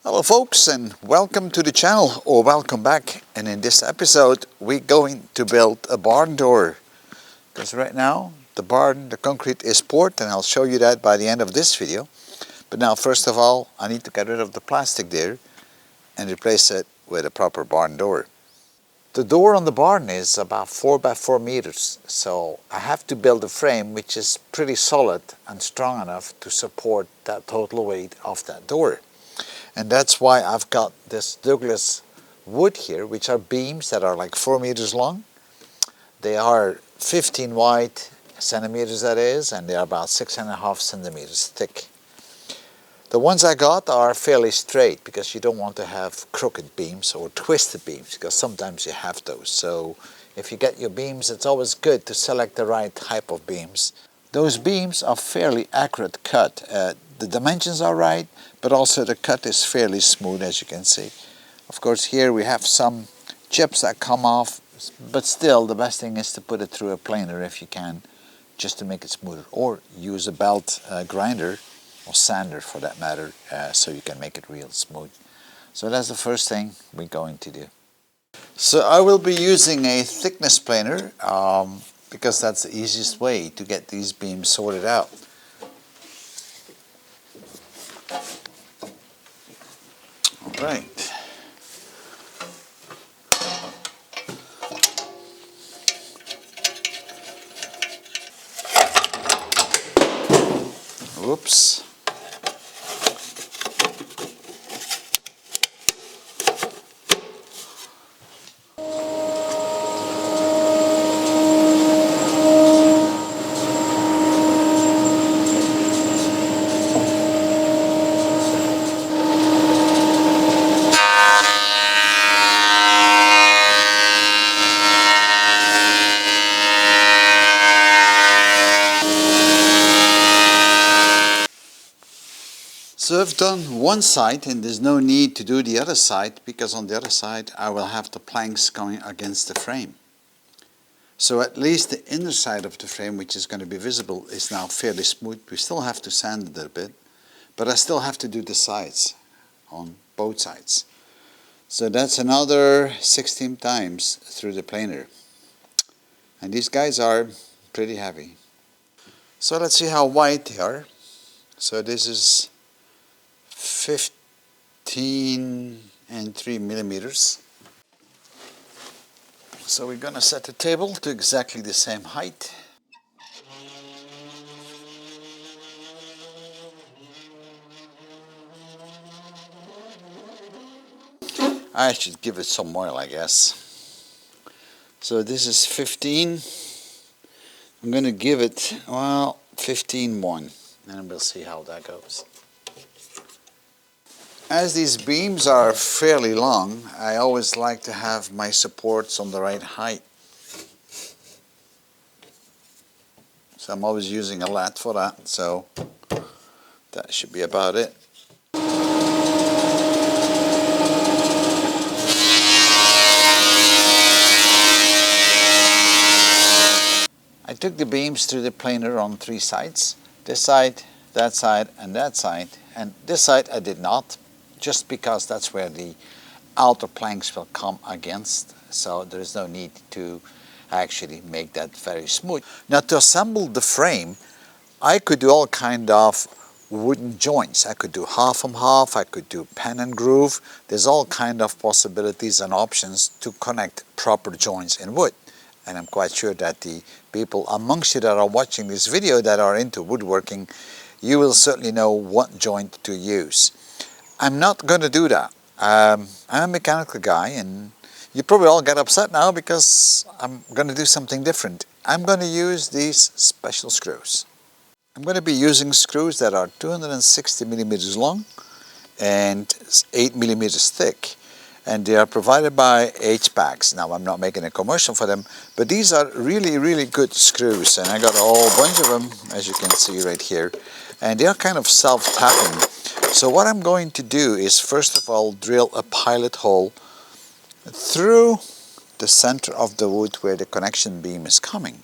Hello folks, and welcome to the channel, or welcome back. And in this episode we're going to build a barn door, because right now the concrete is poured, and I'll show you that by the end of this video. But now first of all I need to get rid of the plastic there and replace it with a proper barn door. The door on the barn is about 4 by 4 meters, so I have to build a frame which is pretty solid and strong enough to support that total weight of that door. And that's why I've got this Douglas wood here, which are beams that are like 4 meters long. They are 15 wide centimeters, that is, and they are about 6.5 centimeters thick. The ones I got are fairly straight, because you don't want to have crooked beams or twisted beams, because sometimes you have those. So if you get your beams, it's always good to select the right type of beams. Those beams are fairly accurate cut. The dimensions are right, but also the cut is fairly smooth, as you can see. Of course, here we have some chips that come off, but still the best thing is to put it through a planer if you can, just to make it smoother, or use a belt grinder or sander for that matter, so you can make it real smooth. So that's the first thing we're going to do. So I will be using a thickness planer, because that's the easiest way to get these beams sorted out. All right. Whoops. So I've done one side, and there's no need to do the other side, because on the other side I will have the planks going against the frame. So at least the inner side of the frame, which is going to be visible, is now fairly smooth. We still have to sand it a bit, but I still have to do the sides on both sides. So that's another 16 times through the planer. And these guys are pretty heavy. So let's see how wide they are. So this is 15 and 3 millimeters. So we're going to set the table to exactly the same height. I should give it some oil, I guess. So this is 15. I'm going to give it, well, 15.1, and we'll see how that goes. As these beams are fairly long, I always like to have my supports on the right height. So I'm always using a lat for that, so that should be about it. I took the beams through the planer on 3 sides. This side, that side, and that side. And this side I did not, just because that's where the outer planks will come against, so there is no need to actually make that very smooth. Now, to assemble the frame, I could do all kind of wooden joints. I could do half and half, I could do pen and groove. There's all kind of possibilities and options to connect proper joints in wood. And I'm quite sure that the people amongst you that are watching this video that are into woodworking, you will certainly know what joint to use. I'm not going to do that. I'm a mechanical guy, and you probably all get upset now because I'm going to do something different. I'm going to use these special screws. I'm going to be using screws that are 260 millimeters long and 8 millimeters thick. And they are provided by H-Packs. Now, I'm not making a commercial for them, but these are really, really good screws. And I got a whole bunch of them, as you can see right here. And they are kind of self-tapping. So what I'm going to do is, first of all, drill a pilot hole through the center of the wood where the connection beam is coming.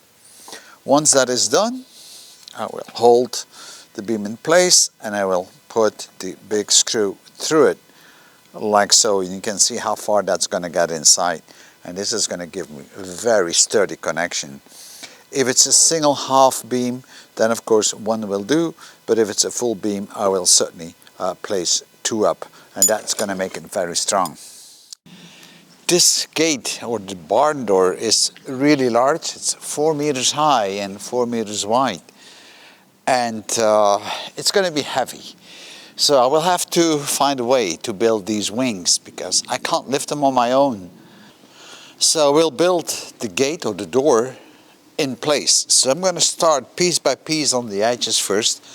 Once that is done, I will hold the beam in place, and I will put the big screw through it like so. You can see how far that's going to get inside, and this is going to give me a very sturdy connection. If it's a single half beam, then of course one will do, but if it's a full beam, I will certainly place two up, and that's going to make it very strong. This gate or the barn door is really large. It's 4 meters high and 4 meters wide, and it's going to be heavy. So I will have to find a way to build these wings because I can't lift them on my own. So we'll build the gate or the door in place. So I'm going to start piece by piece on the edges first,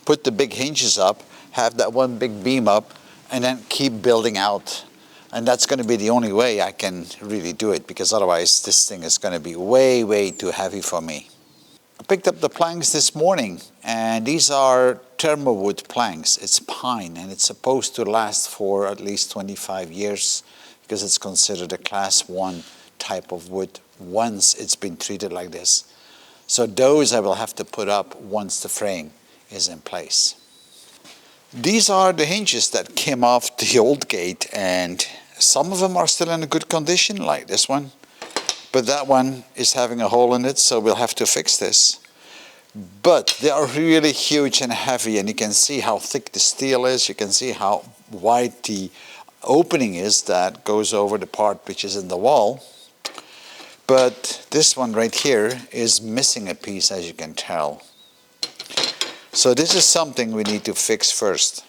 put the big hinges up, have that one big beam up, and then keep building out. And that's going to be the only way I can really do it, because otherwise this thing is going to be way, way too heavy for me. I picked up the planks this morning, and these are thermowood planks. It's pine, and it's supposed to last for at least 25 years because it's considered a class 1 type of wood once it's been treated like this. So those I will have to put up once the frame is in place. These are the hinges that came off the old gate, and some of them are still in a good condition, like this one. But that one is having a hole in it, so we'll have to fix this. But they are really huge and heavy, and you can see how thick the steel is. You can see how wide the opening is that goes over the part which is in the wall. But this one right here is missing a piece, as you can tell. So this is something we need to fix first.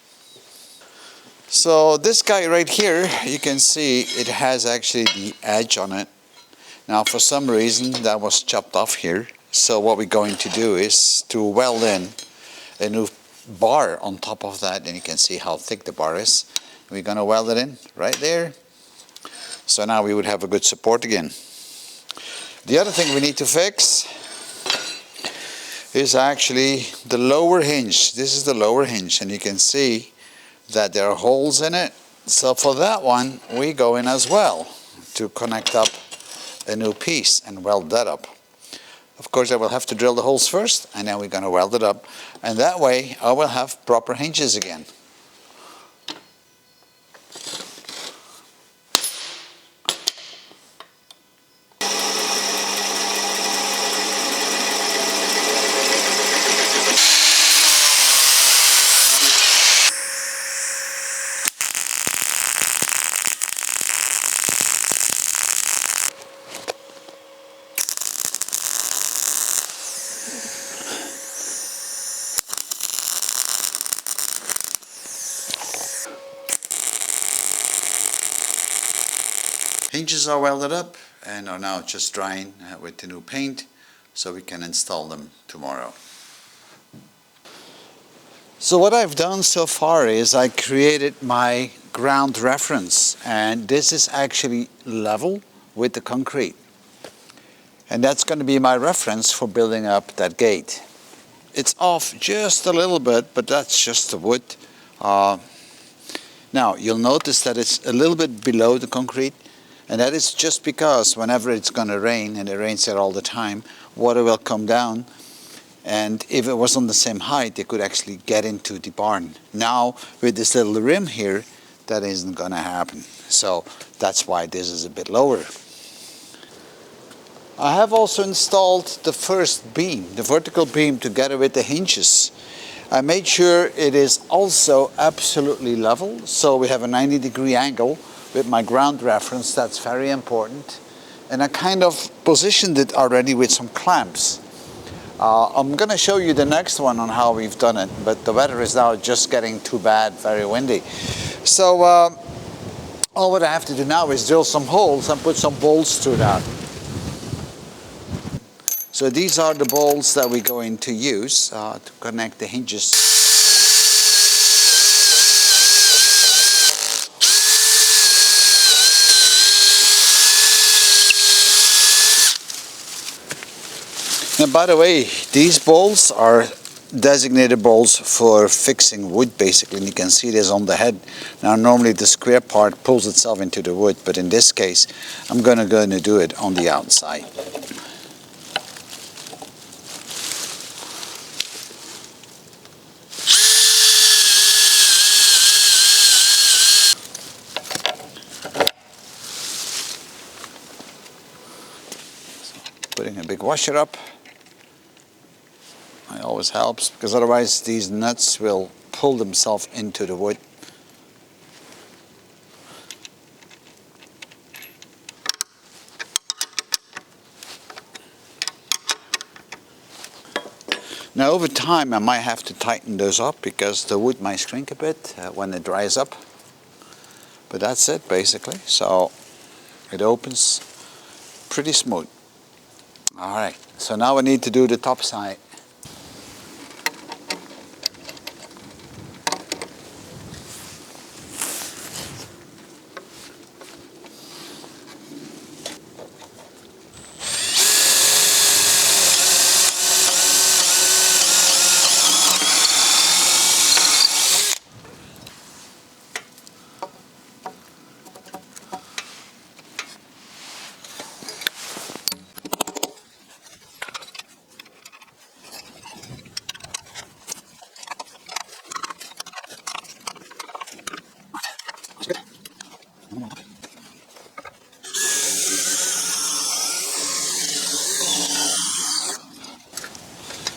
So this guy right here, you can see it has actually the edge on it. Now for some reason that was chopped off here. So what we're going to do is to weld in a new bar on top of that, and you can see how thick the bar is. We're going to weld it in right there. So now we would have a good support again. The other thing we need to fix is actually the lower hinge. This is the lower hinge, and you can see that there are holes in it. So for that one we go in as well to connect up a new piece and weld that up. Of course I will have to drill the holes first, and then we're going to weld it up, and that way I will have proper hinges again. Hinges are welded up and are now just drying with the new paint, so we can install them tomorrow. So what I've done so far is I created my ground reference, and this is actually level with the concrete. And that's going to be my reference for building up that gate. It's off just a little bit, but that's just the wood. Now you'll notice that it's a little bit below the concrete, and that is just because whenever it's going to rain, and it rains there all the time, water will come down, and if it was on the same height, it could actually get into the barn. Now with this little rim here, that isn't going to happen. So that's why this is a bit lower. I have also installed the first beam, the vertical beam, together with the hinges. I made sure it is also absolutely level, so we have a 90-degree angle with my ground reference. That's very important. And I kind of positioned it already with some clamps. I'm going to show you the next one on how we've done it, but the weather is now just getting too bad, very windy. So all what I have to do now is drill some holes and put some bolts through that. So these are the bolts that we're going to use to connect the hinges. And by the way, these bolts are designated bolts for fixing wood, basically, and you can see this on the head. Now normally the square part pulls itself into the wood, but in this case I'm going to do it on the outside. putting a big washer up. It always helps, because otherwise these nuts will pull themselves into the wood. Now over time I might have to tighten those up because the wood might shrink a bit when it dries up. But that's it basically. So it opens pretty smooth. Alright, so now I need to do the top side.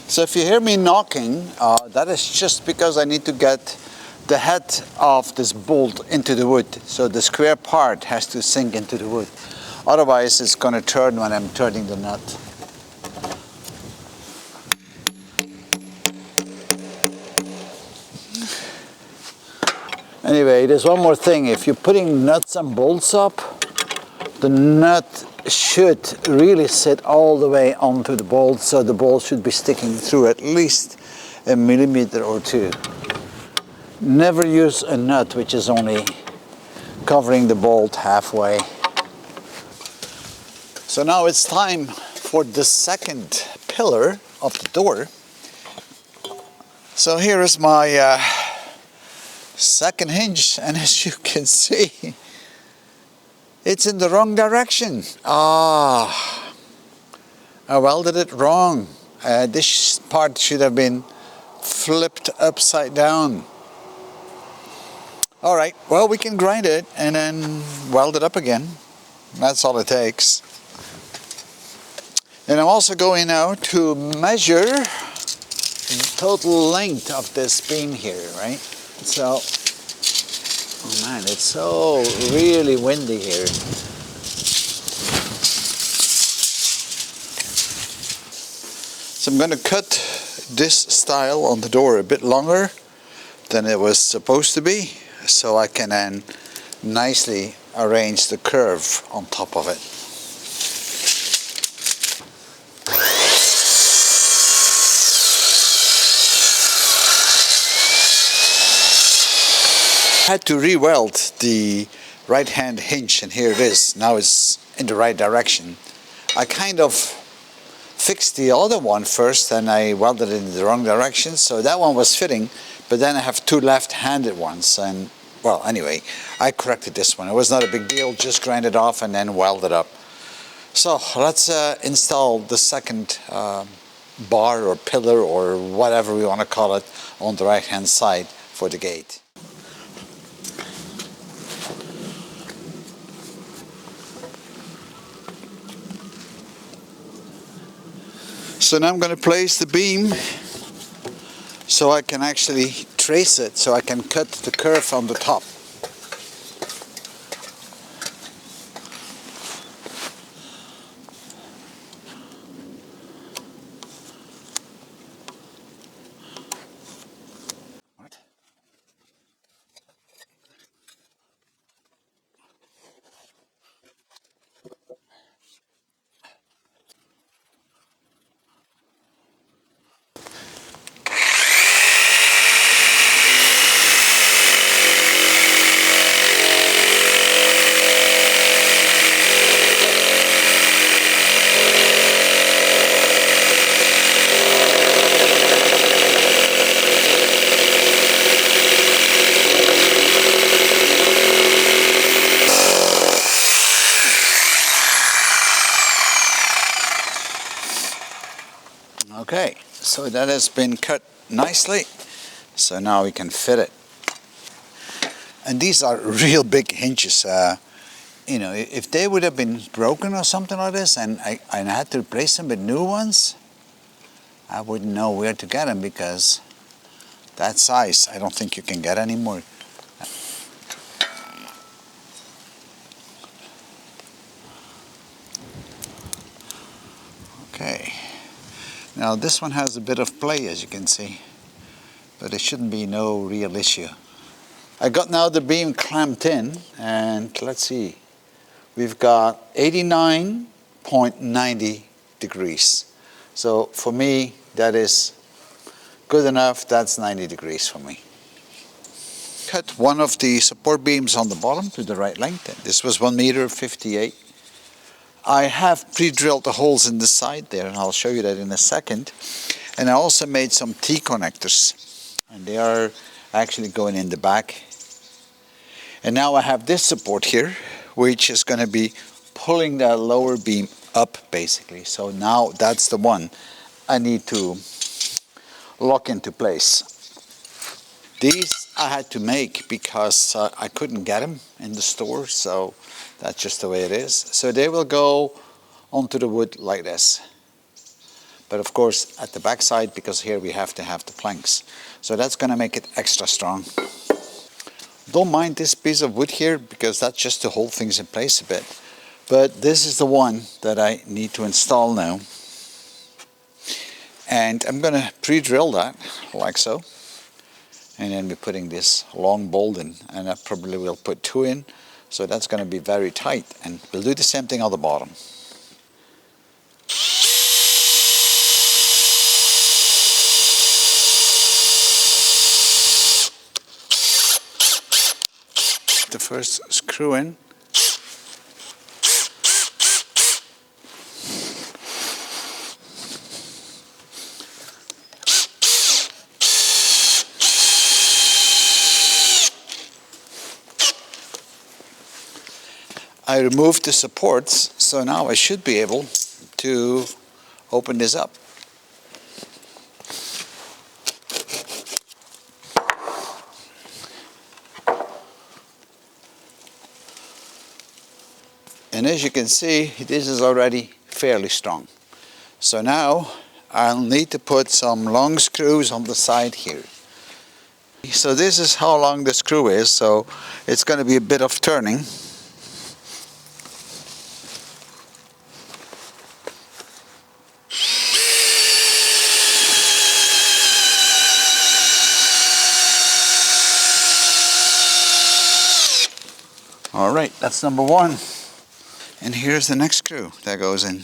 So if you hear me knocking, that is just because I need to get the head of this bolt into the wood. So the square part has to sink into the wood. Otherwise it's going to turn when I'm turning the nut. Anyway, there's one more thing. If you're putting nuts and bolts up, the nut should really sit all the way onto the bolt, so the bolt should be sticking through at least a millimeter or two. Never use a nut which is only covering the bolt halfway. So now it's time for the second pillar of the door. So here is my second hinge, and as you can see, it's in the wrong direction. I welded it wrong. This part should have been flipped upside down. All right, well, we can grind it and then weld it up again. That's all it takes. And I'm also going now to measure the total length of this beam here, right? So, oh man, it's so really windy here. So I'm going to cut this style on the door a bit longer than it was supposed to be, so I can then nicely arrange the curve on top of it. I had to re-weld the right hand hinge, and here it is. Now it's in the right direction. I kind of fixed the other one first and I welded it in the wrong direction, so that one was fitting, but then I have two left-handed ones, and well, anyway, I corrected this one. It was not a big deal, just grind it off and then weld it up. So let's install the second bar or pillar or whatever we want to call it on the right hand side for the gate. So now I'm going to place the beam so I can actually trace it, so I can cut the curve on the top. Okay, so that has been cut nicely, so now we can fit it. And these are real big hinges. you know, if they would have been broken or something like this, and I had to replace them with new ones, I wouldn't know where to get them, because that size, I don't think you can get anymore. Okay, now this one has a bit of play, as you can see, but it shouldn't be no real issue. I got now the beam clamped in, and let's see, we've got 89.90 degrees. So for me, that is good enough. That's 90 degrees for me. Cut one of the support beams on the bottom to the right length. This was 1.58 meters. I have pre-drilled the holes in the side there, and I'll show you that in a second. And I also made some T-connectors, and they are actually going in the back. And now I have this support here, which is going to be pulling that lower beam up, basically. So now that's the one I need to lock into place. These I had to make because I couldn't get them in the store, so that's just the way it is. So they will go onto the wood like this. But of course at the back side, because here we have to have the planks. So that's going to make it extra strong. Don't mind this piece of wood here, because that's just to hold things in place a bit. But this is the one that I need to install now. And I'm going to pre-drill that, like so. And then we're putting this long bolt in, and I probably will put 2 in. So that's going to be very tight. And we'll do the same thing on the bottom. The first screw in. I removed the supports, so now I should be able to open this up. And as you can see, this is already fairly strong. So now I'll need to put some long screws on the side here. So this is how long the screw is, so it's going to be a bit of turning. All right, that's number one. And here's the next screw that goes in.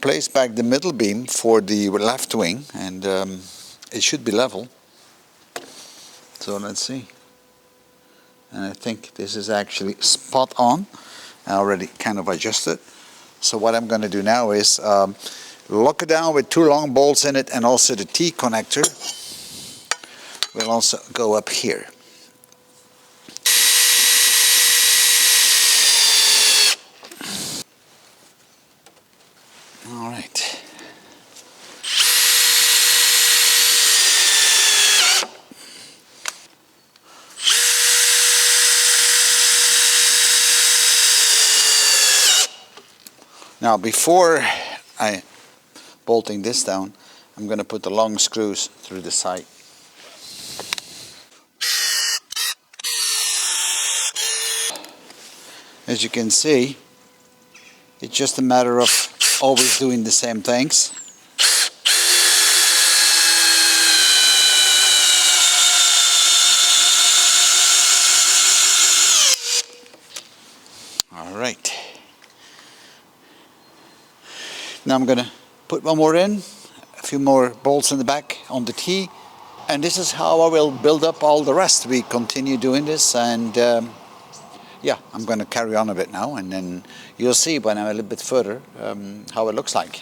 Place back the middle beam for the left wing, and it should be level. So let's see. And I think this is actually spot on. I already kind of adjusted. So what I'm going to do now is lock it down with 2 long bolts in it, and also the T connector will also go up here. All right. Now before I bolting this down, I'm going to put the long screws through the side. As you can see, it's just a matter of always doing the same things. All right. Now I'm going to put one more in, a few more bolts in the back on the T, and this is how I will build up all the rest. We continue doing this, and yeah, I'm going to carry on a bit now, and then you'll see when I'm a little bit further how it looks like.